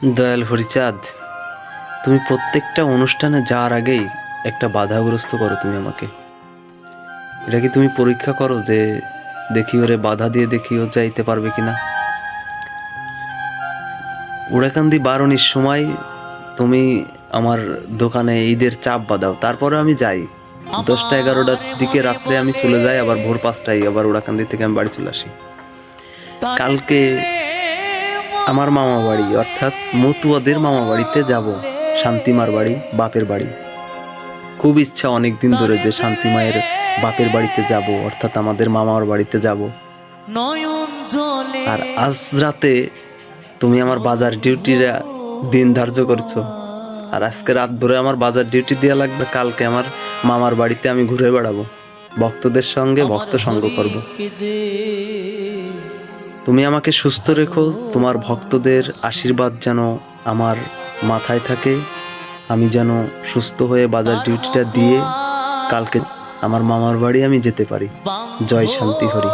দয়াল হরিচাঁদ, তুমি প্রত্যেকটা অনুষ্ঠানে যাওয়ার আগেই একটা বাধাগ্রস্ত করো তুমি আমাকে। এটা কি তুমি পরীক্ষা করো যে দেখি ওরে বাধা দিয়ে দেখি ও যাইতে পারবে কিনা? উড়াকান্দি বারণির সময় তুমি আমার দোকানে ঈদের চাপ বাঁধাও, তারপরে আমি যাই 10টা 11টার দিকে রাত্রে আমি চলে যাই, আবার ভোর 5টায় আবার উড়াকান্দি থেকে আমি বাড়ি চলে আসি। কালকে আমার মামা বাড়ি অর্থাৎ মতুয়াদের মামা বাড়িতে যাব, শান্তিমার বাড়ি, বাপের বাড়ি। খুব ইচ্ছা অনেক দিন ধরে যে শান্তিমায়ের বাপের বাড়িতে যাব, অর্থাৎ আমাদের মামার বাড়িতে যাব। আর আজ রাতে তুমি আমার বাজার ডিউটির দিন ধার্য করছো, আর আজকে রাত ধরে আমার বাজার ডিউটি দেওয়া লাগবে। কালকে আমার মামার বাড়িতে আমি ঘুরে বেড়াবো, ভক্তদের সঙ্গে ভক্ত সঙ্গ করব। তুমি আমাকে সুস্থ রেখো, তোমার ভক্তদের আশীর্বাদ যেন আমার মাথায় থাকে, আমি যেন সুস্থ হয়ে বাজার ডিউটিটা দিয়ে কালকে আমার মামার বাড়ি আমি যেতে পারি। জয় শান্তি হরি।